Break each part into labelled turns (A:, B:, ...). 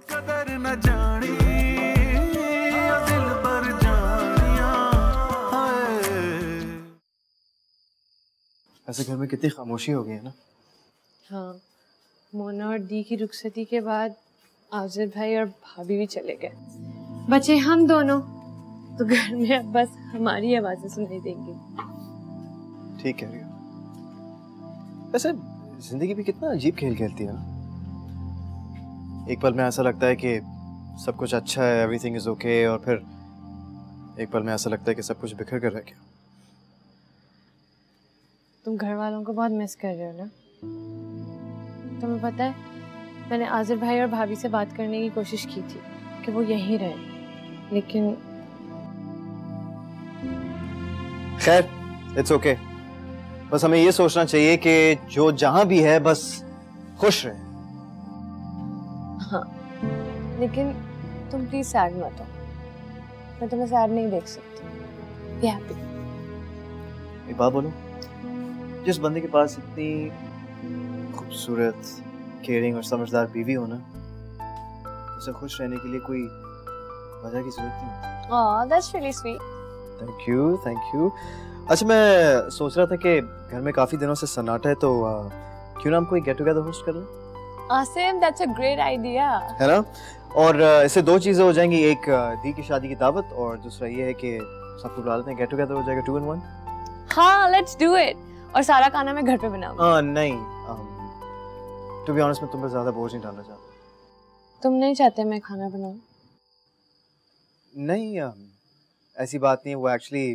A: कदर न जानी दिल पर जानिया।
B: ऐसे घर में कितनी खामोशी हो गई है ना।
C: हाँ, मोना और दी की रुखसती के बाद आजिर भाई और भाभी भी चले गए, बचे हम दोनों। तो घर में अब बस हमारी आवाजें सुनाई देंगी।
B: ठीक कह रही हो। वैसे जिंदगी भी कितना अजीब खेल खेलती है ना। एक पल में ऐसा लगता है कि सब कुछ अच्छा है, एवरीथिंग इज ओके, और फिर एक पल में ऐसा लगता है कि सब कुछ बिखर कर रह गया।
C: तुम घर वालों को बहुत मिस कर रहे हो ना। तुम्हें पता है, मैंने आजिर भाई और भाभी से बात करने की कोशिश की थी कि वो यहीं रहे, लेकिन
B: खैर इट्स ओके। बस हमें ये सोचना चाहिए कि जो जहां भी है बस खुश रहे।
C: हाँ, लेकिन तुम प्लीज सैड मत हो। मैं तुम्हें सैड नहीं देख सकती। Be happy.
B: एक बात बोलूं, जिस बंदे के पास इतनी खूबसूरत, केयरिंग और समझदार बीवी हो ना, उसे खुश रहने के लिए कोई वजह की जरूरत नहीं होती।
C: Oh, that's really sweet.
B: Thank you, thank you. अच्छा, मैं सोच रहा था कि घर में काफी दिनों से सन्नाटा है, तो क्यों ना हम कोई गेट टुगेदर होस्ट कर लें?
C: Asim, that's a great idea.
B: है ना? और इससे दो चीजें हो जाएंगी, एक दी की शादी की दावत, और दूसरा ये है कि सबको बुला लेते हैं, गेट टुगेदर हो जाएगा 2 in 1।
C: हाँ, लेट्स डू इट। और सारा खाना मैं घर पे बनाऊंगी।
B: नहीं, टू बी ऑनेस्ट मैं तुम पे ज्यादा बोझ नहीं डालना चाहता।
C: तुम नहीं चाहते मैं खाना बनाऊं?
B: नहीं, ऐसी बात नहीं है। वो एक्चुअली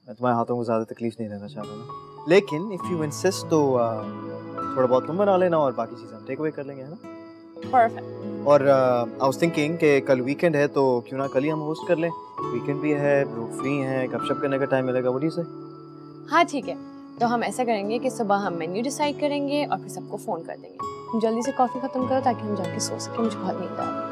B: मैं तुम्हारे हाथों को ज्यादा तकलीफ नहीं देना चाहता ना, लेकिन इफ यू इंसिस्ट तो थोड़ा बहुत तुम बना लेना और बाकी चीजें हम टेक अवे कर लेंगे, है ना?
C: परफेक्ट।
B: और आई वाज थिंकिंग कि कल वीकेंड है, तो क्यों ना कल ही हम होस्ट कर लें। वीकेंड भी है, लोग फ्री हैं, गपशप करने का टाइम मिलेगा। व्हाट डू यू से?
C: हाँ ठीक है, तो हम ऐसा करेंगे कि सुबह हम मेन्यू डिसाइड करेंगे और फिर सबको फोन कर देंगे। तुम जल्दी से कॉफी खत्म करो ताकि हम जाके सो सके, मुझे बहुत नींद आ रही है।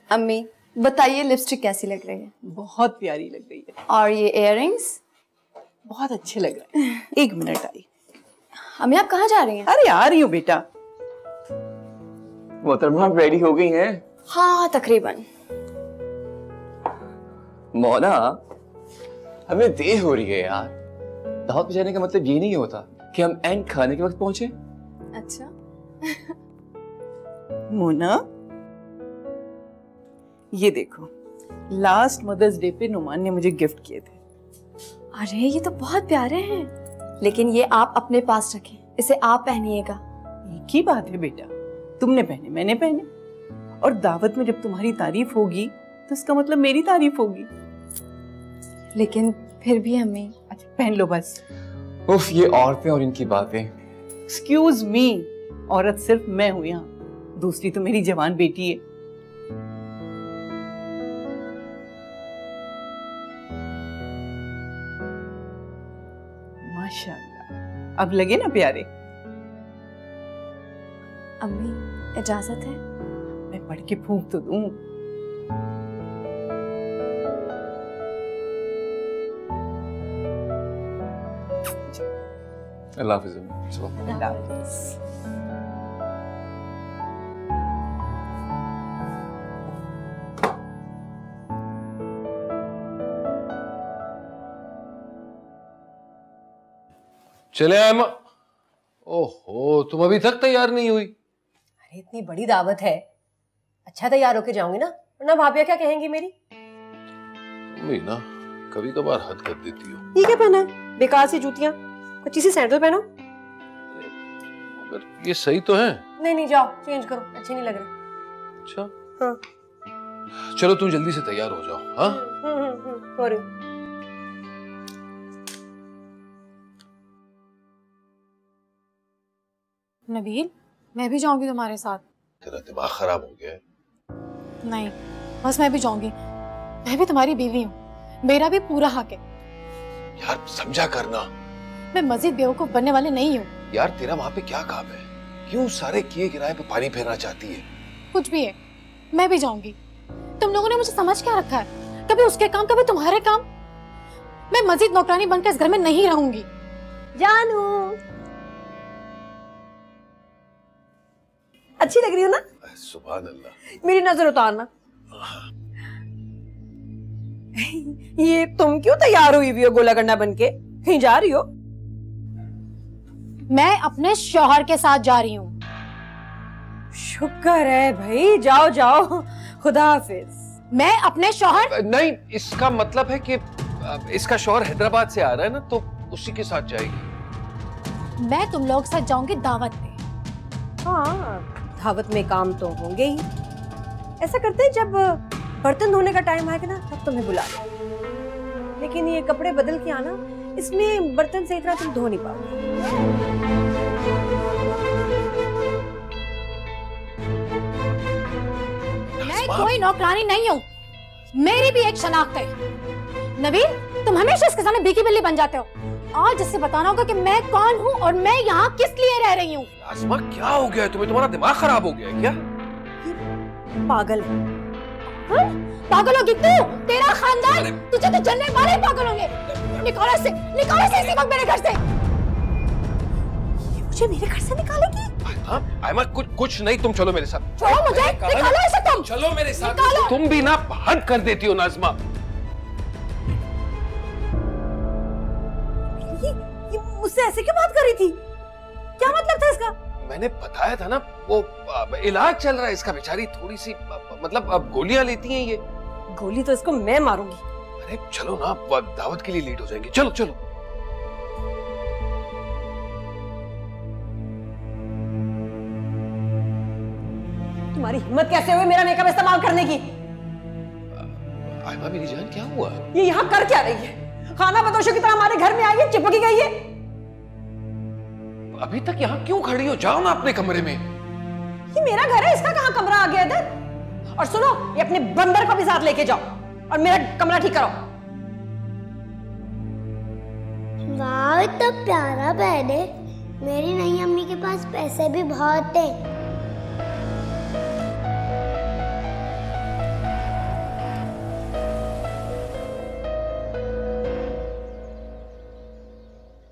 D: अम्मी बताइए, लिपस्टिक कैसी लग रही है?
E: बहुत प्यारी लग रही है।
D: और ये इयररिंग्स?
E: बहुत अच्छे लग रहे हैं। 1 मिनट आई।
D: अम्मी आप कहाँ जा रही हैं?
E: अरे आ रही हूँ बेटा।
F: मोहतरमा आप रेडी हो गई हैं?
D: हाँ तकरीबन।
F: मोना, हमें देर हो रही है यार। दावत पे जाने का मतलब ये नहीं होता कि हम एंड खाने के वक्त पहुंचे।
D: अच्छा।
E: मोना, ये देखो, लास्ट मदर्स डे पे नुमान ने मुझे गिफ्ट किए थे।
D: अरे ये तो बहुत प्यारे हैं, लेकिन ये आप अपने पास रखें, इसे आप पहनिएगा।
E: एक ही बात है बेटा, तुमने पहने मैंने पहने, और दावत में जब तुम्हारी तारीफ होगी तो इसका मतलब मेरी तारीफ होगी।
D: लेकिन फिर भी अम्मी।
E: अच्छा पहन लो बस।
F: उफ, ये औरतें और इनकी बातें।
E: एक्सक्यूज मी, औरत सिर्फ मैं हूं यहाँ, दूसरी तो मेरी जवान बेटी है। माशाल्लाह, अब लगे ना प्यारे।
D: अम्मी इजाजत है?
E: मैं पढ़ के फूंक तो दूं।
F: अल्लाह हाफिज़। अल्लाह
E: हाफिज़।
G: चले आए माँ। ओहो, तुम अभी तक तैयार नहीं हुई?
H: अरे इतनी बड़ी दावत है, अच्छा तैयार होके जाऊंगी ना, वरना भाभिया क्या कहेंगी मेरी।
G: तुम भी ना कभी कभार हद कर देती हो।
H: ये क्या पहना है? बेकार सी जूतियां, अच्छी सी सैंडल पहनो।
G: मगर ये सही तो है।
H: नहीं नहीं, जाओ चेंज करो, अच्छे नहीं लग रहे।
G: अच्छा
H: हाँ
G: चलो तुम जल्दी से तैयार हो जाओ। हाँ
H: हो रही हूँ।
I: नबील, मैं भी जाऊंगी तुम्हारे साथ।
G: तेरा दिमाग खराब हो गया है?
I: नहीं, बस मैं भी जाऊंगी। मैं भी तुम्हारी बीवी हूँ, मेरा भी पूरा हक है।
G: यार समझा करना।
I: मैं मजीद बेवकूफ बनने वाली नहीं हूँ।
G: यार तेरा वहाँ पे क्या काम है? क्यों सारे किए किराए पे पानी फेरना चाहती है?
I: कुछ भी है, मैं भी जाऊंगी। तुम लोगों ने मुझे समझ क्या रखा है? कभी उसके काम, कभी तुम्हारे काम। मैं मजीद नौकरानी बनकर इस घर में नहीं रहूंगी।
H: जानू, अच्छी लग रही हो ना?
G: सुभान अल्लाह।
H: मेरी नजर उतारना। ये तुम क्यों तैयार हुई हो गोला गंडा बनके? कहीं जा रही हो?
I: मैं अपने शौहर के साथ जा रही हूँ।
H: शुक्र है भाई, जाओ जाओ, खुदा हाफिज।
I: मैं अपने शौहर
G: नहीं, इसका मतलब है कि इसका शौहर हैदराबाद से आ रहा है ना, तो उसी के साथ जाएगी।
I: मैं तुम लोग के साथ जाऊंगी दावत पे।
H: हाँ, दावत में काम तो होंगे ही। ऐसा करते हैं, जब बर्तन धोने का टाइम आएगा ना तब तुम्हें बुला लें। लेकिन ये कपड़े बदल के आना, इसमें बर्तन से इतना तुम धो नहीं पाओगे।
I: मैं कोई नौकरानी नहीं हूँ, मेरी भी एक शनाख्त है। नबील, तुम हमेशा इसके सामने बीकी बिल्ली बन जाते हो। आज इससे बताना होगा कि मैं कौन हूँ और मैं यहाँ किस लिए रह रही हूँ।
G: आसमा, क्या हो गया तुम्हें? तुम्हारा दिमाग खराब हो गया है क्या?
H: पागल है।
I: हाँ? पागल होगी तू, तेरा खानदान, तुझे तो जलने वाले ही पागल होंगे। निकालो इसे इसी वक्त मेरे घर से।
H: ये मुझे मेरे घर से निकालेगी?
G: आयमा, कुछ नहीं, तुम चलो मेरे साथ।
I: छोड़ो मुझे, निकालो इसे तुम।
G: चलो मेरे साथ।
I: निकालो।
G: तुम भी ना हद कर देती हो नाज़मा।
H: ये मुझसे ऐसे क्यों बात कर रही थी? क्या मतलब था इसका?
G: मैंने बताया था ना, वो इलाज चल रहा है इसका। बेचारी थोड़ी सी मतलब अब गोलियां लेती हैं ये।
H: गोली तो इसको मैं मारूंगी।
G: अरे चलो ना, दावत के लिए लेट हो जाएंगे। चलो चलो।
H: तुम्हारी हिम्मत कैसे हुई मेरा मेकअप इस्तेमाल करने की?
G: आयमा मेरी जान, क्या हुआ?
H: ये यहाँ कर क्या रही है? खाना बदोशों की तरह हमारे घर में आई है, चिपकी गई है।
G: अभी तक यहाँ क्यों खड़ी हो? जाओ ना अपने कमरे में।
H: ये मेरा घर है, इसका कहाँ कमरा आ गया इधर? और सुनो, ये अपने बंदर को भी साथ लेके जाओ और मेरा कमरा ठीक करो।
J: वाह, इतना प्यारा बेड है। मेरी नई अम्मी के पास पैसे भी बहुत है।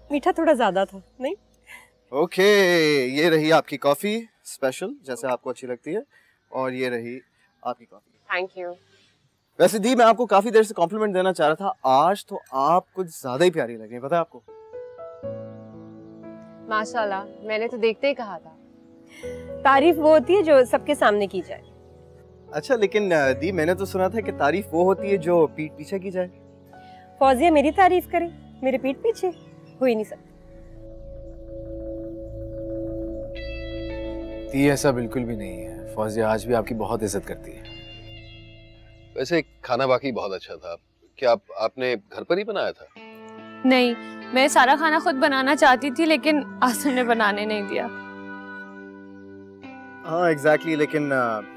J: मीठा थोड़ा ज्यादा था, नहीं?
B: ओके, ये रही आपकी कॉफी स्पेशल, जैसे आपको अच्छी लगती है, और ये रही आपकी कॉफी।
C: Thank you.
B: वैसे दी, मैं आपको काफी देर से कॉम्प्लीमेंट देना चाह रहा था, आज तो आप कुछ ज्यादा ही प्यारी लग रही है, पता है आपको?
C: माशाल्लाह, मैंने तो देखते ही कहा था।
H: तारीफ वो होती है जो सबके सामने की जाए।
B: अच्छा, लेकिन दी, मैंने तो सुना था कि तारीफ वो होती है जो पीठ पीछे की जाए।
H: फौजिया मेरी तारीफ करे, मेरे पीठ पीछे हो ही नहीं सकता।
K: दी, ऐसा बिल्कुल भी नहीं है। फौजिया आज भी आपकी बहुत इज्जत करती है।
G: वैसे खाना वाकई बहुत अच्छा था। क्या आपने घर पर ही बनाया था?
C: नहीं, मैं सारा खाना खुद बनाना चाहती थी, लेकिन आसिम ने बनाने नहीं दिया।
B: हाँ एग्जैक्टली, लेकिन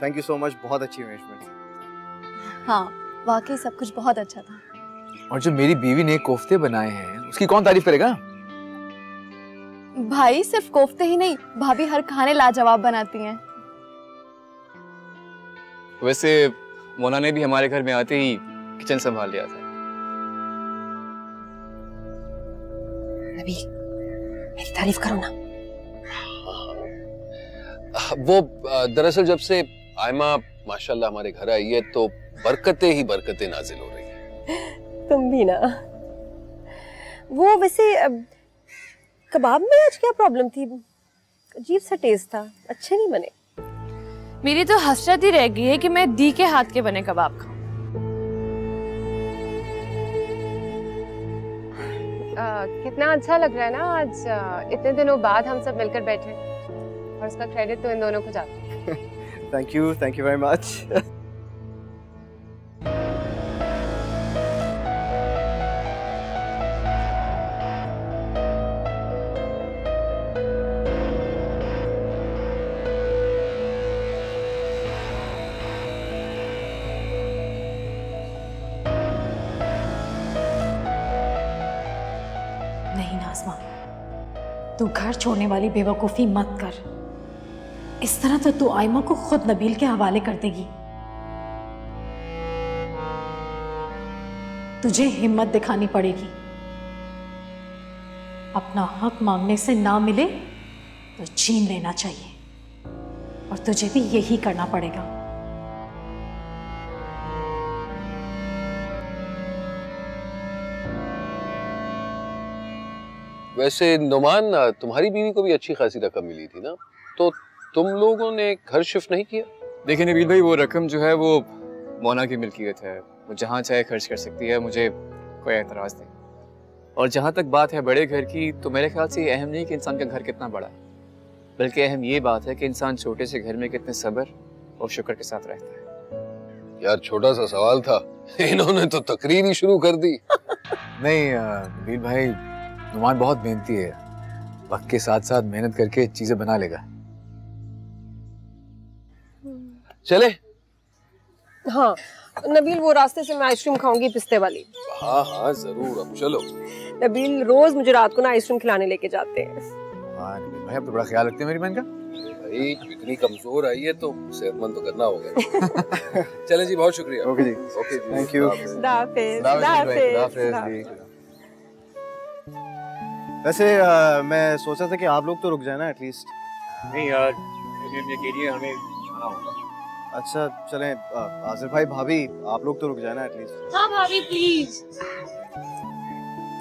B: थैंक यू सो मच, बहुत अच्छी अरेंजमेंट।
D: हाँ, वाकई सब कुछ बहुत अच्छा था।
K: और जो मेरी बीवी ने कोफ्ते बनाए हैं, उसकी कौन तारीफ करेगा?
D: भाई, सिर्फ कोफ्ते ही नहीं, भाभी हर खाने लाजवाब बनाती हैं।
F: वैसे मोना ने भी हमारे घर में आते ही किचन संभाल लिया था।
H: नबील, मेरी तारीफ करो ना।
G: वो दरअसल जब से आयमा माशाल्लाह हमारे घर आई है, तो बरकतें ही बरकतें नाजिल हो रही हैं।
H: तुम भी ना। वो वैसे कबाब में आज क्या प्रॉब्लम थी? अजीब सा टेस्ट था, अच्छे नहीं बने।
C: मेरी तो हसरत ही रह गई है कि मैं दी के हाथ के बने कबाब खाऊं। कितना अच्छा लग रहा है ना आज, इतने दिनों बाद हम सब मिलकर बैठे, और उसका क्रेडिट तो इन दोनों को जाता है।
B: Thank you very much.
I: नहीं नाज़मा, तू घर छोड़ने वाली बेवकूफ़ी मत कर। इस तरह तो तू आयमा को खुद नबील के हवाले कर देगी। तुझे हिम्मत दिखानी पड़ेगी। अपना हक मांगने से ना मिले तो छीन लेना चाहिए, और तुझे भी यही करना पड़ेगा।
G: वैसे नुमान, तुम्हारी बीवी को भी अच्छी खासी रकम मिली थी ना, तो तुम लोगों ने घर शिफ्ट नहीं किया?
K: देखिए नबील भाई, वो रकम जो है वो मोना की मिल्कियत है, वो जहाँ चाहे खर्च कर सकती है, मुझे कोई एतराज़ नहीं। और जहाँ तक बात है बड़े घर की, तो मेरे ख्याल से ये अहम नहीं कि इंसान का घर कितना बड़ा है, बल्कि अहम ये बात है कि इंसान छोटे से घर में कितने सब्र और शुक्र के साथ रहता है।
G: यार छोटा सा सवाल था, इन्होंने तो तकरीर ही शुरू कर दी।
K: नहीं नबील भाई, नुमान बहुत मेहनती है, वक्त के साथ साथ मेहनत करके चीजें बना लेगा।
G: चले?
H: हाँ नबील, वो रास्ते से मैं आइसक्रीम खाऊंगी पिस्ते वाली।
G: हाँ हाँ जरूर, अब चलो।
H: नबील रोज मुझे रात को ना आइसक्रीम खिलाने लेके जाते हैं।
K: हाँ नबील भाई, अब तो बड़ा ख्याल रखते हैं मेरी बहन का।
G: भाई इतनी कमजोर आई है तो सेहतमंद तो करना होगा। चले जी, बहुत शुक्रिया।
B: ओके जी,
G: ओके जी,
B: थैंक यू। वैसे मैं सोचा था कि आप लोग तो रुक जाए ना एटलीस्ट।
K: नहीं यार, हमें जाना होगा।
B: अच्छा चलें, आसिफ भाई, भाभी, आप लोग तो रुक जाए ना एटलीस्ट।
C: हाँ भाभी प्लीज।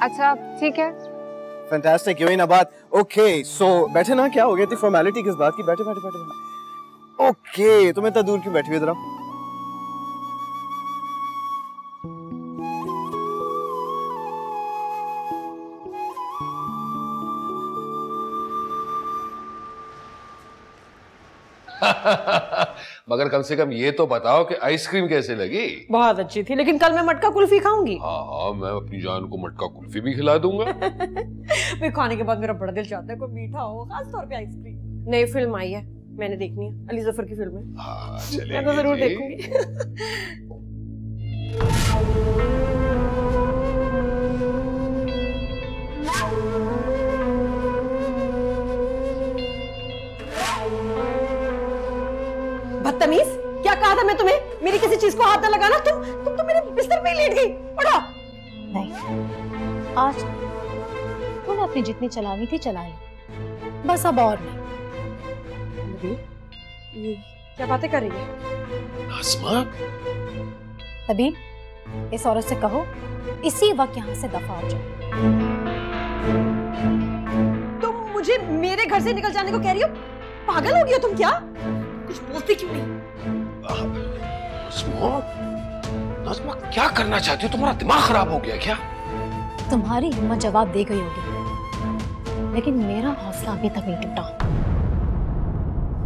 C: अच्छा ठीक है।
B: फैंटास्टिक, यही ना बात। ओके सो बैठे ना, क्या हो गया थी फॉर्मेलिटी किस बात की? बैठे बैठे बैठे बैठे। ओके, तुम इतना दूर क्यों बैठी हुई? जरा
G: मगर कम से कम ये तो बताओ कि आइसक्रीम कैसे लगी?
H: बहुत अच्छी थी, लेकिन कल मैं मटका कुल्फी खाऊंगी।
G: हाँ हाँ, मैं अपनी जान को मटका कुल्फी भी खिला दूंगा।
H: मैं खाने के बाद मेरा बड़ा दिल चाहता है कोई मीठा हो, खास तौर पे आइसक्रीम। नई फिल्म आई है, मैंने देखनी है, अली जफर की फिल्म है।
G: हाँ चलेंगे,
H: मैं तो जरूर देखूंगी। बदतमीज, क्या कहा था मैं तुम्हें? मेरी किसी चीज को हाथ न लगाना। तुम तो मेरे बिस्तर पे ही लेट गई। उठो।
I: नहीं, आज तूने अपनी जितनी चलानी थी चला ली, बस अब और नहीं।
H: ये क्या बातें कर रही है?
G: नाज़मा,
I: नबील, इस औरत से कहो इसी वक्त यहाँ से दफा हो जाए।
H: तुम मुझे मेरे घर से निकल जाने को कह रही हो? पागल हो गई हो तुम क्या? कुछ बोलती क्यों नहीं?
G: नाज़मा क्या करना चाहती हो? तुम्हारा दिमाग खराब हो गया क्या?
I: तुम्हारी हिम्मत जवाब दे गई होगी, लेकिन मेरा हौसला अभी तक नहीं टूटा।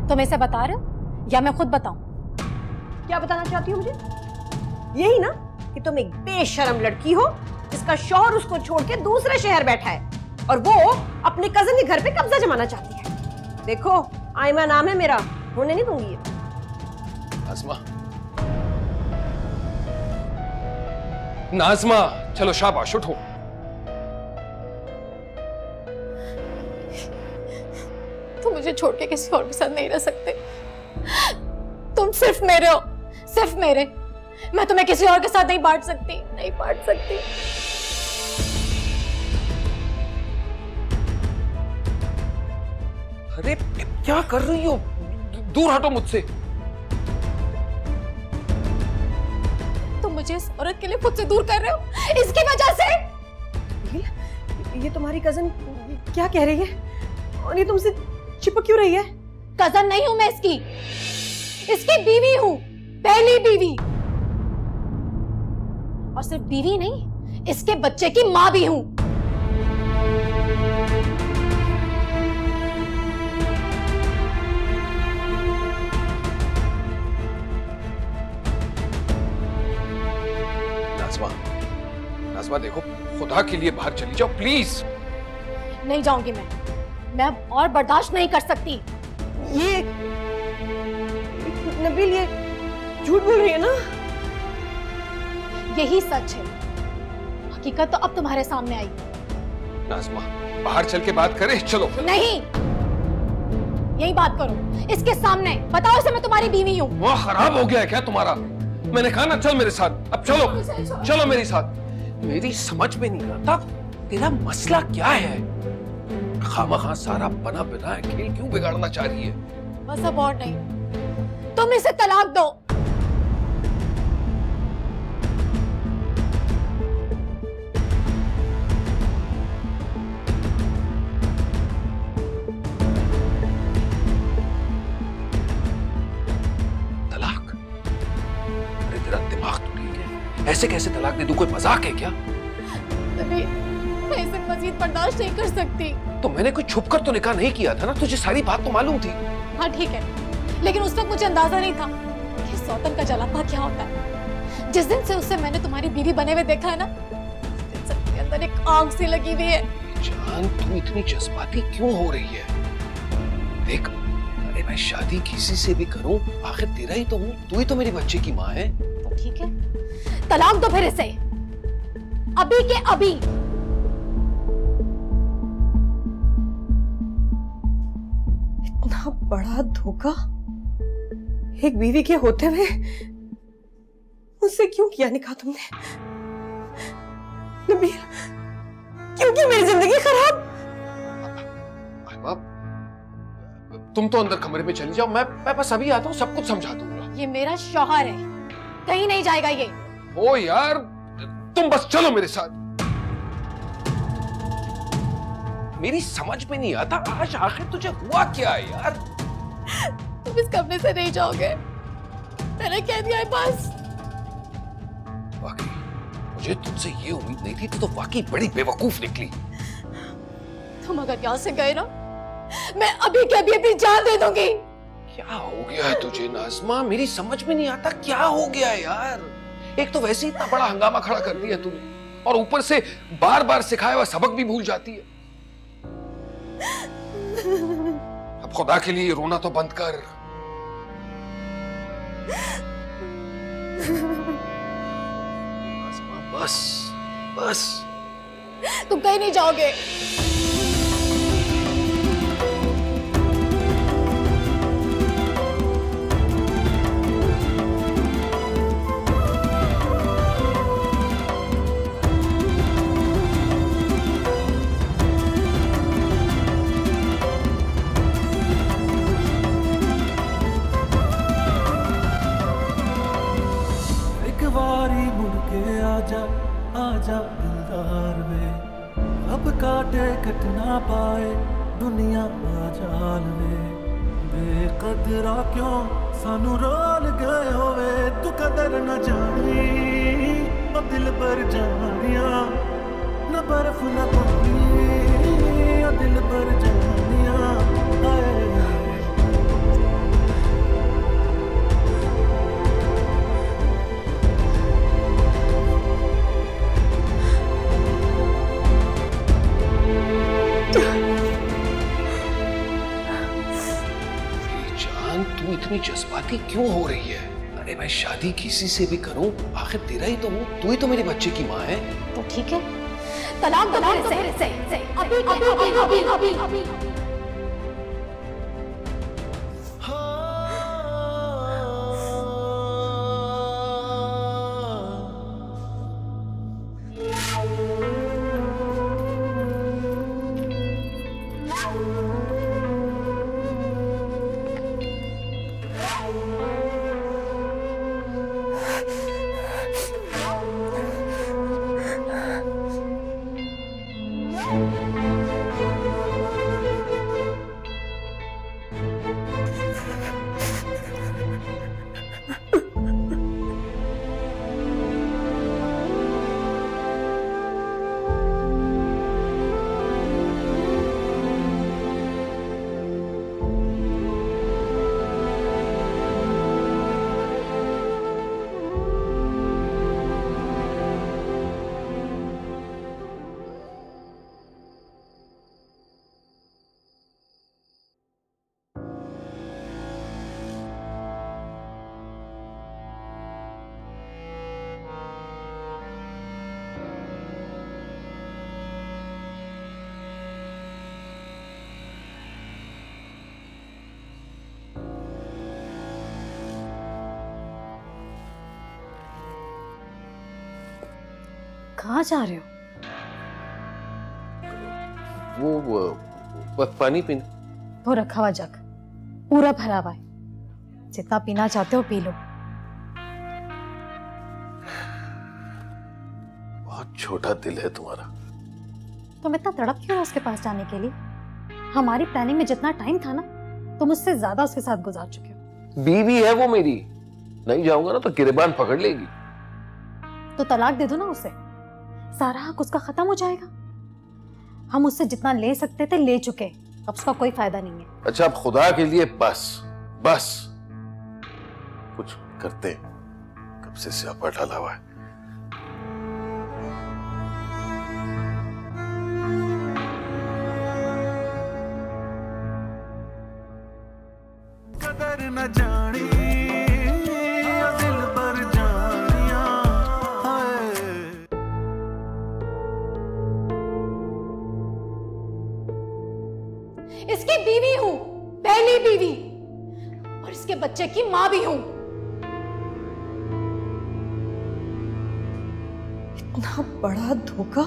I: तुम इसे बता रहे हो या मैं खुद बताऊं?
H: क्या बताना चाहती हो मुझे? यही ना कि तुम एक बेशर्म लड़की हो जिसका शौहर उसको छोड़ के दूसरे शहर बैठा है और वो अपने कजन के घर पे कब्जा जमाना चाहती है। देखो, आयमा नाम है मेरा, होने नहीं दूंगी ये।
G: नाज़मा, नाज़मा, चलो शाबाश, उठो।
I: तुम मुझे छोड़ के किसी और के साथ नहीं रह सकते। तुम सिर्फ मेरे हो, सिर्फ मेरे। मैं तुम्हें किसी और के साथ नहीं बांट सकती, नहीं बांट सकती।
G: अरे क्या कर रही हो? दूर हटो मुझसे।
I: तुम मुझे इस औरत के लिए खुद से दूर कर रहे हो, इसकी वजह से।
H: ये तुम्हारी कजन क्या कह रही है और ये तुमसे चिपक क्यों रही है?
I: कजन नहीं हूं मैं इसकी बीवी हूं, पहली बीवी। और सिर्फ बीवी नहीं, इसके बच्चे की मां भी हूं।
G: नाज़मा देखो, खुदा के लिए बाहर चली जाओ प्लीज।
I: नहीं जाऊंगी मैं अब और बर्दाश्त नहीं कर सकती।
H: ये नबील, ये झूठ बोल रही है ना?
I: यही सच है, हकीकत तो अब तुम्हारे सामने आई।
G: नाज़मा, बाहर चल के बात करें, चलो।
I: नहीं, यही बात करो इसके सामने, बताओ इसे मैं तुम्हारी बीवी हूँ।
G: वो खराब हो गया है क्या तुम्हारा? मैंने कहा ना चल मेरे साथ, अब चलो, चलो मेरे साथ। मेरी समझ में नहीं आता तेरा मसला क्या है? खामखा सारा बना बना खेल क्यों बिगाड़ना चाह रही है?
I: बस अब और नहीं, तुम इसे तलाक दो।
G: तलाक? अरे तेरा दिमाग तो ठीक है, ऐसे कैसे तलाक दे दूं? कोई मजाक है क्या?
I: मैं इसे मजीद बर्दाश्त नहीं कर सकती।
G: तो मैंने कोई छुप कर तो निकाह नहीं किया था ना, तुझे सारी बात तो मालूम थी।
I: हाँ ठीक है, लेकिन उस वक्त मुझे अंदाजा नहीं था कि सौतन का जलापा क्या होता है। जिस दिन से उससे मैंने तुम्हारी बीवी बने हुए देखा है ना, उस दिन से मेरे अंदर एक आग सी लगी हुई है।
G: जान तू इतनी जज्बाती क्यों हो रही है? देख, अरे मैं शादी किसी से भी करूं, आखिर तेरा ही तो हूं, तू ही तो मेरी बच्चे की माँ है।
I: तो ठीक है, तलाक दो फिर इसे, अभी के अभी।
H: इतना बड़ा धोखा एक बीवी के होते हुए मुझसे क्यों किया निकाह तुमने? नबील, क्यों की मेरी जिंदगी खराब?
G: तुम तो अंदर कमरे में चली जाओ, मैं बस अभी आता हूँ, सब कुछ समझा दूंगा।
I: ये मेरा शौहर है, कहीं नहीं जाएगा ये।
G: ओ यार, तुम बस चलो मेरे साथ। मेरी समझ में नहीं आता आज आखिर तुझे हुआ क्या है यार?
I: तुम इस कमरे से नहीं जाओगे, मैंने कह दिया है बस।
G: वाकई मुझे तुझसे ये उम्मीद नहीं थी, तू तो वाकई बड़ी बेवकूफ निकली।
I: तुम अगर यहाँ से गए ना, मैं अभी के अभी अपनी जान दे दूंगी।
G: क्या हो गया है तुझे नाज़मा? मेरी समझ में नहीं आता क्या हो गया है यार। एक तो वैसे ही इतना बड़ा हंगामा खड़ा कर दिया तूने, और ऊपर से बार बार सिखाया हुआ सबक भी भूल जाती है। अब खुदा के लिए रोना तो बंद कर। बस बस,
I: तुम कहीं नहीं जाओगे।
A: आजा दिलदार वे, अब काटे कट ना पाए दुनिया बाजाल वे। बेकदरा क्यों सानू रोल गए होवे, तू कदर न जानी ओ दिल पर जानिया, न बर्फ न पानी ओ दिल पर जानिया।
G: तू इतनी जज्बाती क्यों हो रही है? अरे मैं शादी किसी से भी करूं, आखिर तेरा ही तो हूं, तू ही तो मेरी बच्चे की माँ है।
I: तो ठीक है, तलाक दो इसे, अभी अभी। कहाँ जा रहे हो?
G: वो पानी पीने।
I: वो रखा हुआ जग पूरा भरा हुआ है, जितना पीना चाहते हो पी लो।
G: बहुत छोटा दिल है तुम्हारा।
I: तुम इतना तड़प क्यों हो उसके पास जाने के लिए? हमारी प्लानिंग में जितना टाइम था ना, तुम उससे ज्यादा उसके साथ गुजार चुके हो।
G: बीवी है वो मेरी, नहीं जाऊंगा ना तो गिरबान पकड़ लेगी।
I: तो तलाक दे दो ना उसे, सारा हक उसका खत्म हो जाएगा। हम उससे जितना ले सकते थे ले चुके, अब उसका कोई फायदा नहीं है।
G: अच्छा अब खुदा के लिए बस बस कुछ करते, कब से स्यापा डाला हुआ है।
A: कदर न जानी दिल पर जानिया हाय।
I: इसकी बीवी हूँ, पहली बीवी, और इसके बच्चे की माँ भी हूँ।
H: इतना बड़ा धोखा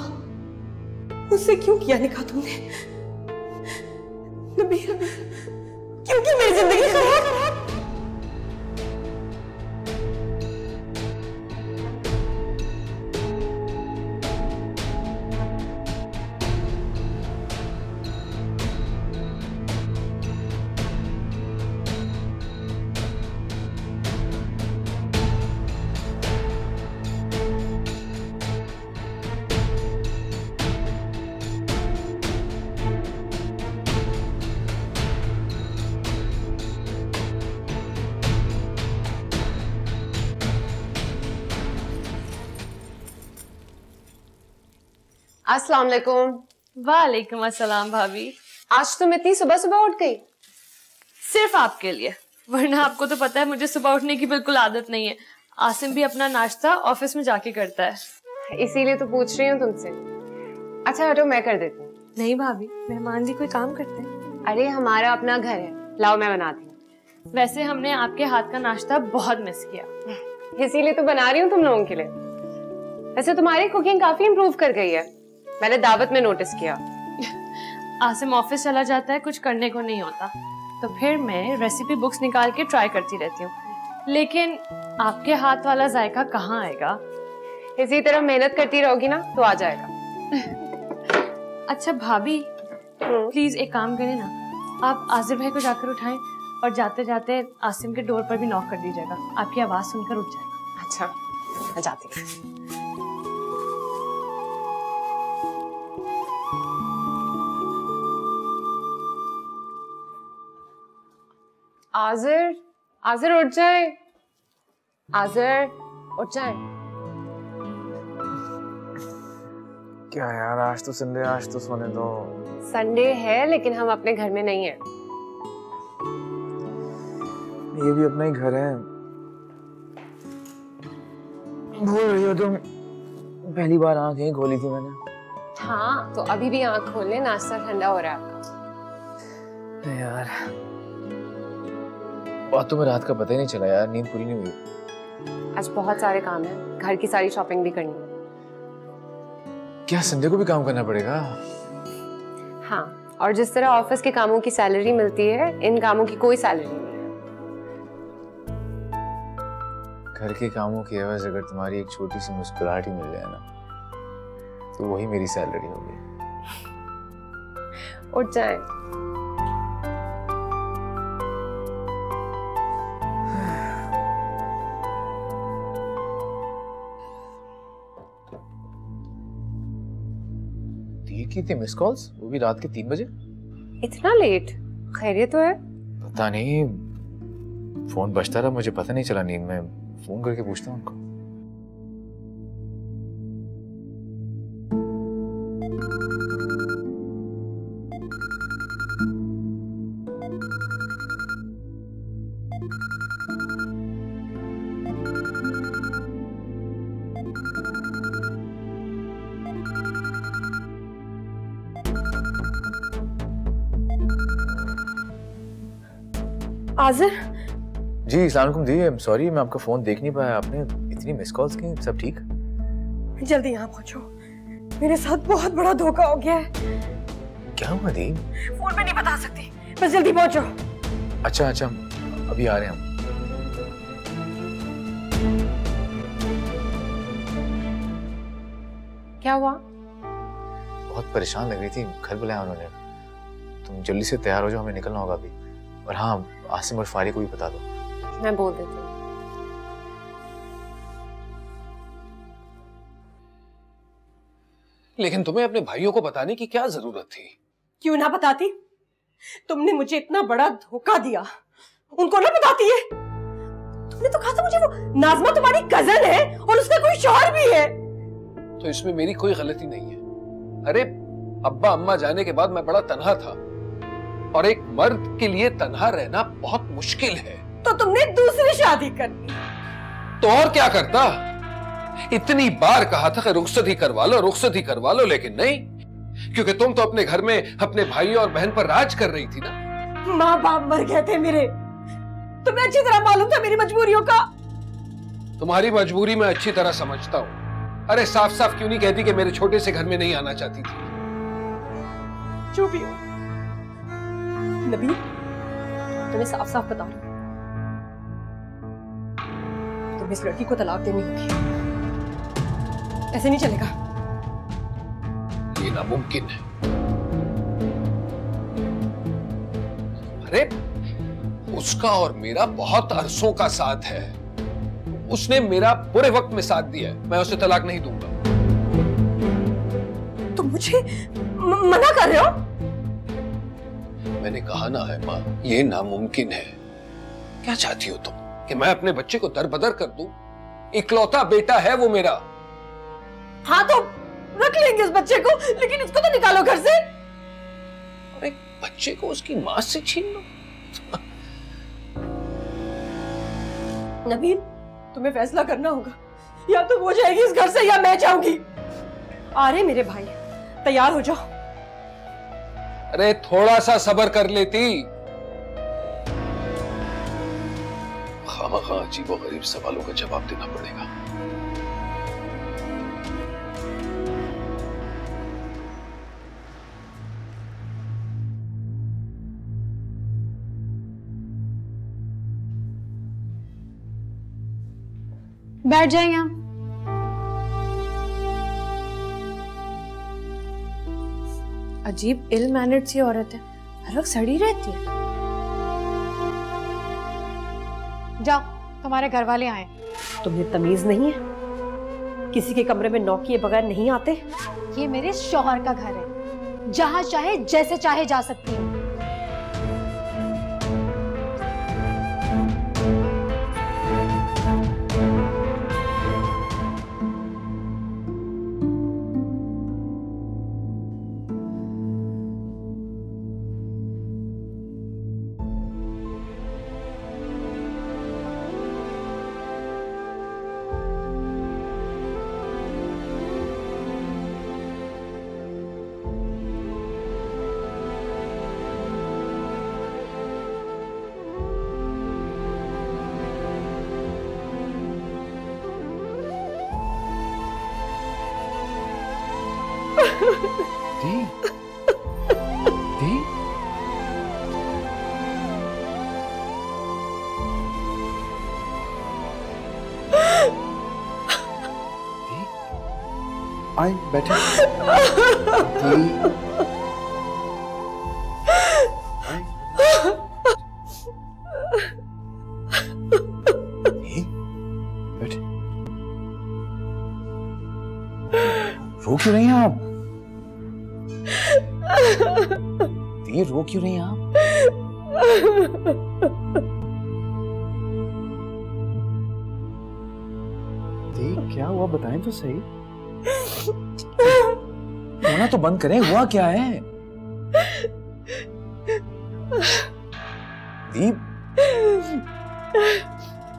H: मुझसे क्यों किया निकाह तुमने? नबील, क्यों की मेरी जिंदगी खराब?
C: अस्सलाम वालेकुम। वालेकुम अस्सलाम भाभी। आज तुम इतनी सुबह सुबह उठ गई? सिर्फ आपके लिए, वरना आपको तो पता है मुझे सुबह उठने की बिल्कुल आदत नहीं है। आसिम भी अपना नाश्ता ऑफिस में जाके करता है, इसीलिए तो पूछ रही हूँ तुमसे। अच्छा हटो, मैं कर देती हूँ। नहीं भाभी, मेहमान जी कोई काम करते हैं। अरे हमारा अपना घर है, लाओ मैं बनाती हूँ। वैसे हमने आपके हाथ का नाश्ता बहुत मिस किया, इसीलिए तो बना रही हूँ तुम लोगों के लिए। वैसे तुम्हारी कुकिंग काफी इम्प्रूव कर गई है, मैंने दावत में नोटिस किया। आसिम ऑफिस चला जाता है, कुछ करने को नहीं होता, तो फिर मैं रेसिपी बुक्स निकाल के ट्राई करती रहती हूँ, लेकिन आपके हाथ वाला जायका कहाँ आएगा? इसी तरह मेहनत करती रहोगी ना तो आ जाएगा। अच्छा भाभी, प्लीज एक काम करें ना, आप आसिफ भाई को जाकर उठाएं और जाते जाते आसिम के डोर पर भी नॉक कर दीजिएगा, आपकी आवाज सुनकर उठ जाएगा। अच्छा, मैं जाती हूँ। आज़िर, आज़िर उठ जाए, आज़िर उठ जाए।
K: क्या यार, आज तो संडे, आज तो सोने दो।
C: संडे है लेकिन हम अपने घर में नहीं है।
K: ये भी अपना ही घर है। भूल रही हो तुम, पहली बार आंख यहीं खोली थी मैंने।
C: हाँ तो अभी भी आंख खोल ले, नाश्ता ठंडा हो रहा है आपका।
K: यार बातों में रात का पता ही नहीं चला यार, नींद पूरी नहीं हुई।
C: आज बहुत सारे काम हैं, घर की सारी शॉपिंग भी करनी है।
K: क्या संडे को भी काम करना पड़ेगा?
C: हाँ, और जिस तरह ऑफिस के कामों की सैलरी मिलती है, इन कामों की कोई सैलरी नहीं है।
K: घर के कामों की एवज अगर तुम्हारी एक छोटी सी मुस्कुराहट ही मिल जाए ना, तो वही मेरी सैलरी होगी।
C: उठ जाए।
K: की थी मिस कॉल्स, वो भी रात के 3 बजे।
C: इतना लेट? खैरियत तो है?
K: पता नहीं, फोन बजता रहा, मुझे पता नहीं चला नींद में। फोन करके पूछता हूँ उनको।
H: आज़िर
K: जी, अस्सलाम वालेकुम दी। सॉरी मैं आपका फोन देख नहीं पाया। आपने इतनी मिस कॉल्स की, सब ठीक?
H: जल्दी यहाँ पहुंचो, मेरे साथ बहुत बड़ा धोखा हो गया है।
F: क्या हुआ दी?
H: फोन पे नहीं बता सकती, बस जल्दी पहुंचो।
F: अच्छा अच्छा, अभी आ रहे हैं हम।
C: क्या हुआ?
F: बहुत परेशान लग रही थी, घर बुलाया उन्होंने। तुम जल्दी से तैयार हो जाओ, हमें निकलना होगा अभी। और हाँ, आसिम और फारी को भी बता दो।
C: मैं बोल देती हूँ।
G: लेकिन तुम्हें अपने भाइयों को बताने की क्या जरूरत थी?
H: क्यों ना बताती? तुमने मुझे इतना बड़ा धोखा दिया, उनको ना बताती है? तुमने तो कहा था मुझे वो नाज़मा तुम्हारी कजन है और उसका कोई शौहर भी है।
G: तो इसमें मेरी कोई गलती नहीं है। अरे अब्बा अम्मा जाने के बाद मैं बड़ा तन्हा था, और एक मर्द के लिए तन्हा रहना बहुत मुश्किल है।
H: तो तुमने दूसरी शादी कर ली।
G: तो और क्या करता? इतनी बार कहा था कि रुखसत ही करवा लो, रुखसत ही करवा लो, लेकिन नहीं, क्योंकि तुम तो अपने घर में अपने भाइयों और बहन पर राज कर रही थी ना।
H: माँ बाप मर गए थे मेरे, तुम्हें अच्छी तरह मालूम था मेरी मजबूरियों का।
G: तुम्हारी मजबूरी मैं अच्छी तरह समझता हूँ। अरे साफ साफ क्यों नहीं कहती कि मेरे छोटे से घर में नहीं आना चाहती थी?
H: चुप ही हो नबील, तुम्हें साफ साफ बता रही हूं, तुम्हें इस लड़की को तलाक देनी होगी। ऐसे नहीं चलेगा।
G: ये नामुमकिन है। अरे उसका और मेरा बहुत अरसों का साथ है। उसने मेरा बुरे वक्त में साथ दिया है, मैं उसे तलाक नहीं दूंगा।
H: तुम मुझे मना कर रहे हो?
G: मैंने कहा ना है माँ, ये नामुमकिन है। क्या चाहती हो तुम, कि मैं अपने बच्चे को दरबदर कर दूं? इकलौता बेटा है वो मेरा।
H: हाँ तो रख लेंगे उस बच्चे को, लेकिन इसको तो निकालो घर से।
G: और एक बच्चे को उसकी माँ से छीन लो?
H: नबील, तुम्हें फैसला करना होगा, या तो वो जाएगी इस घर से या मैं जाऊंगी। आ रहे मेरे भाई, तैयार हो जाओ।
G: अरे थोड़ा सा सब्र कर लेती। खामखा अजीब और गरीब सवालों का जवाब देना पड़ेगा।
I: बैठ जाए यहाँ।
C: अजीब इल मैनर्ड सी औरत है, हर वक्त सड़ी रहती है।
I: जाओ, तुम्हारे घर वाले आए।
H: तुम्हें तमीज नहीं है? किसी के कमरे में नॉक किए बगैर नहीं आते?
I: ये मेरे शौहर का घर है, जहां चाहे जैसे चाहे जा सकती हूँ।
F: दी, दी,
B: आए बैठे। दी, बैठे।
F: रो क्यों रही हैं आप? दी, रो क्यों रही हैं आप?
B: दी, क्या हुआ बताएं तो सही।
F: रोना तो बंद करें, हुआ क्या है? दीप,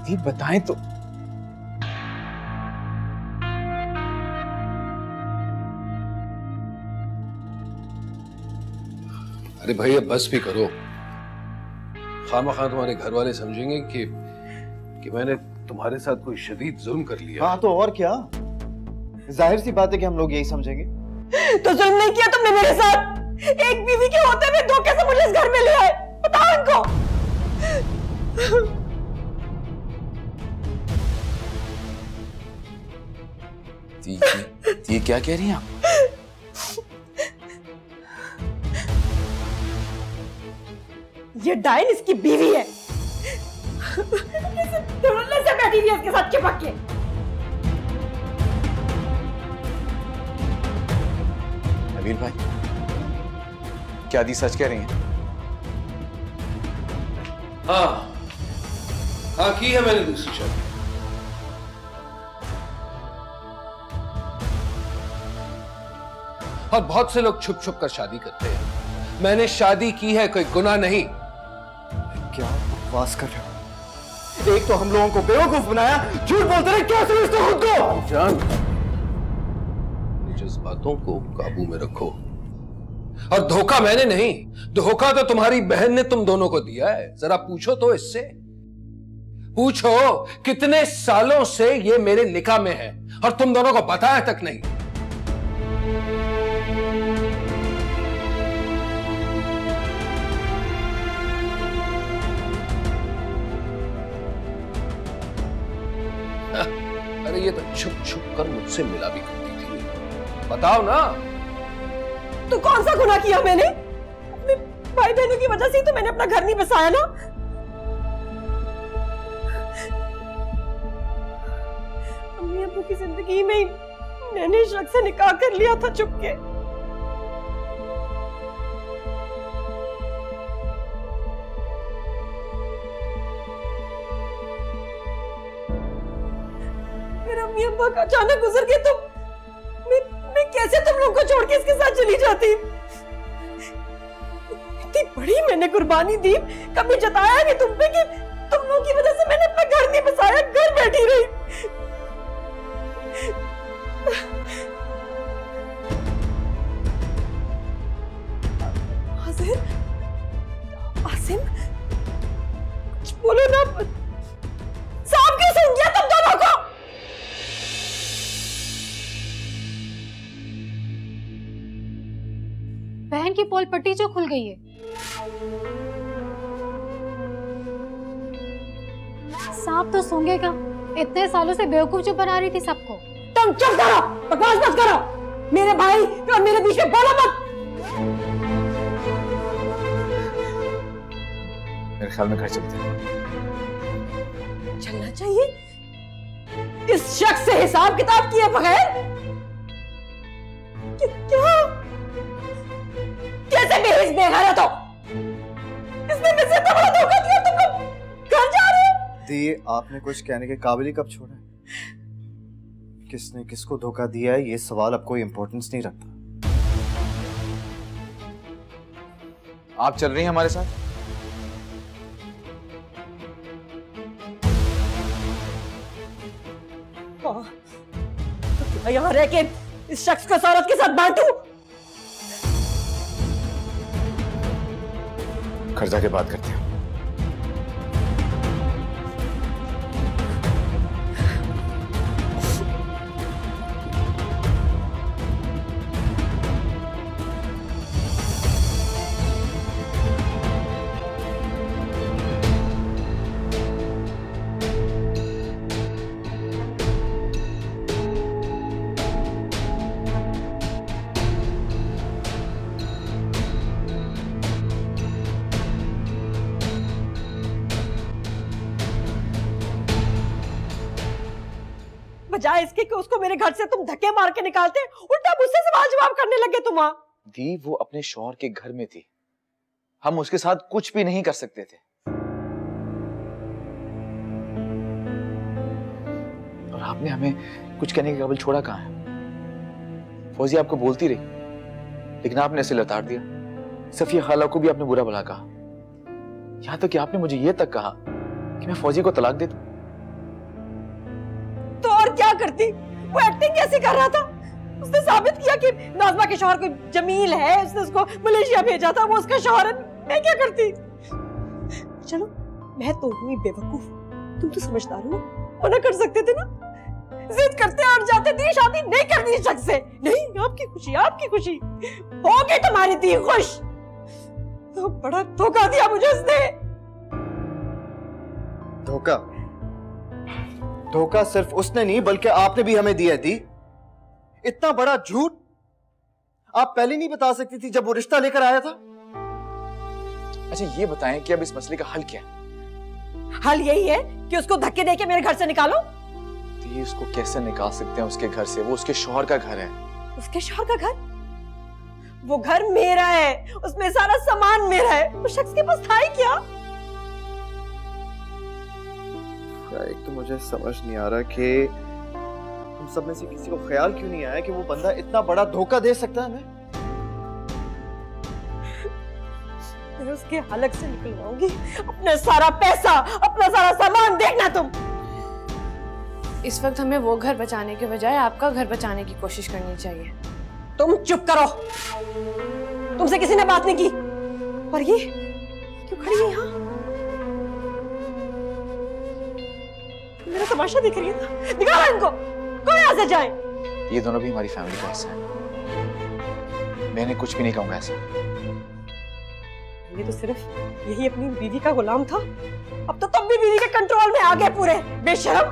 F: दीप बताएं तो।
G: अरे भाई अब बस भी करो। खामखा तुम्हारे घर वाले समझेंगे कि मैंने तुम्हारे साथ कोई शदीद जुल्म कर लिया।
B: हाँ तो और क्या, जाहिर सी बात है कि हम लोग यही समझेंगे।
H: तो जुल्म नहीं किया तुमने मेरे साथ? एक बीवी के होते हुए धोखे से मुझे इस घर में ले आए, बताओ इनको।
F: ये क्या कह रही हैं आप?
H: ये डायन इसकी बीवी है। से बैठी हुई है उसके साथ चिपक के।
F: नबील भाई, क्या दी सच कह रही हैं?
G: हाँ की है मैंने दूसरी शादी। और बहुत से लोग छुप छुप कर शादी करते हैं। मैंने शादी की है, कोई गुनाह नहीं।
B: क्या बकवास कर रहे हो? एक तो हम लोगों को बेवकूफ बनाया, झूठ बोलते रहे, क्या समझते हो खुद को?
G: जान, जज्बातों को काबू में रखो। और धोखा मैंने नहीं, धोखा तो तुम्हारी बहन ने तुम दोनों को दिया है। जरा पूछो तो इससे, पूछो कितने सालों से ये मेरे निकाह में है और तुम दोनों को बताया तक नहीं। अरे ये तो छुप छुप कर मुझसे मिला भी करती थी। बताओ ना।
H: तो कौन सा गुनाह किया मैंने? अपने भाई बहनों की वजह से ही तो मैंने अपना घर नहीं बसाया ना। अम्मी अब्बू की जिंदगी में मैंने शख्स से निकाह कर लिया था चुपके। अम्मी अब्बा का अचानक गुजर गए तो मैं कैसे तुम लोगों को छोड़ के इसके साथ चली जाती? इतनी बड़ी मैंने कुर्बानी दी, कभी जताया नहीं तुम पे कि तुम लोगों की वजह से मैंने अपना घर नहीं बसाया, घर बैठी रही। आसिम, कुछ बोलो ना। सांप क्यों सूंघ गया तुम दोनों को?
I: बहन की पोल पट्टी जो खुल गई है। सांप तो सूंघेगा, इतने सालों से बेवकूफ जो बना रही थी सबको।
H: तुम चुप करो, बकवास मत करो। मेरे भाई और मेरे बीच में बोलो मत।
F: मेरे ख्याल में घर चलते हैं।
H: चलना चाहिए? इस शख्स से हिसाब किताब किए बगैर क्या? कैसे बेहिस बेघर हो तो? इसने मुझसे इतना बड़ा धोखा दिया, तुम लोग घर जा रहे हो?
B: दी, आपने कुछ कहने के काबिल ही कब छोड़ा? किसने किसको धोखा दिया है ये सवाल अब कोई इंपॉर्टेंस नहीं रखता।
F: आप चल रही हैं हमारे साथ?
H: हाँ, तो क्या यहाँ रह के इस शख्स को इस औरत के साथ बांटूं?
F: घर जाके बात करते हैं।
H: बजाय इसके कि उसको मेरे घर से तुम धक्के मार के निकालते, उल्टा मुझसे सवाल जवाब करने लगे तुम।
F: दी, वो अपने शौहर के घर में थी, हम उसके साथ कुछ भी नहीं कर सकते थे। और आपने हमें कुछ कहने के काबिल छोड़ा कहां है? फौजी आपको बोलती रही, लेकिन आपने इसे लताड़ दिया। सफिया खाला को भी आपने बुरा भला कहा, यहां तक कि आपने मुझे यह तक कहा कि मैं फौजी को तलाक दे दूं।
H: तो और क्या करती? वो एक्टिंग कैसे कर रहा था? उसने साबित किया कि नाज़मा के शौहर कोई जमील है, उसने उसको मलेशिया भेजा था, वो उसका शौहर है। मैं क्या करती? चलो, मैं तो हुई बेवकूफ, तुम तो समझदार हो, मना कर सकते थे ना। जिद करते और जाते थे, शादी नहीं करनी। आपकी खुशी, आपकी खुशी होगी तुम्हारी दी खुश। तो बड़ा धोखा दिया मुझे उसने।
B: धोखा? धोखा सिर्फ उसने नहीं बल्कि आपने भी हमें दिया दी। इतना बड़ा झूठ आप पहले नहीं बता सकती थी जब वो रिश्ता लेकर आया था?
F: अच्छा ये बताएं कि अब इस मसले का हल क्या है?
H: हल यही है कि उसको धक्के देके मेरे घर से निकालो।
F: दी उसको कैसे निकाल सकते हैं उसके घर से? वो उसके शौहर का घर है।
H: उसके शौहर का घर? वो घर मेरा है, उसमें सारा सामान मेरा है। उस शख्स के पास था ही क्या?
B: एक तो मुझे समझ नहीं आ रहा कि हम सब में से किसी को ख्याल क्यों नहीं आया कि वो बंदा इतना बड़ा धोखा दे सकता है हमें।
H: मैं उसके हलक से निकलवाऊंगी अपना सारा पैसा, अपना सारा सामान। देखना तुम।
C: इस वक्त हमें वो घर बचाने के बजाय आपका घर बचाने की कोशिश करनी चाहिए।
H: तुम चुप करो, तुमसे किसी ने बात नहीं की। पर ये क्यों खड़ी है यहाँ? मेरा तमाशा देख रही है ना? निकालो इनको, कोई यहाँ से जाए।
F: ये दोनों भी हमारी फैमिली का हिस्सा है। मैंने कुछ भी नहीं कहूंगा ऐसा।
H: ये तो सिर्फ यही अपनी बीवी का गुलाम था, अब तो तुम भी बीवी के कंट्रोल में आ गए पूरे बेशरम।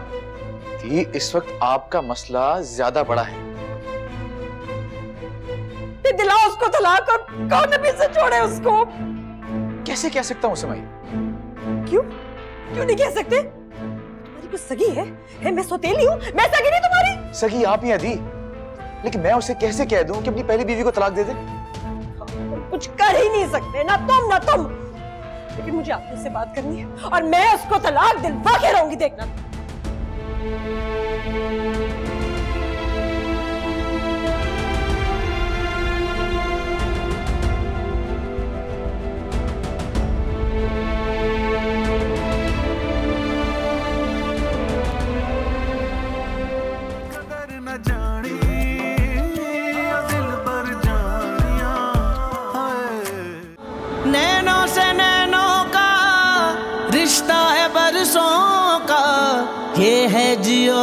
F: दी इस वक्त आपका मसला ज्यादा बड़ा है।
H: दिलाओ उसको तलाक और कौन नबी से छोड़े उसको।
F: कैसे कह सकता हूँ समय?
H: क्यों क्यों नहीं कह सकते? तुम्हारी कुछ सगी है? मैं सौतेली हूँ? मैं सगी नहीं तुम्हारी?
F: सगी आप ही हैं दी, लेकिन मैं उसे कैसे कह दूं कि अपनी पहली बीवी को तलाक दे दे?
H: कुछ कर ही नहीं सकते, ना तुम ना तुम। लेकिन मुझे आपसे उससे बात करनी है और मैं उसको तलाक दिलवा के रहूंगी, देखना।
A: नैनों से नैनों का रिश्ता है बरसों का, ये है जियो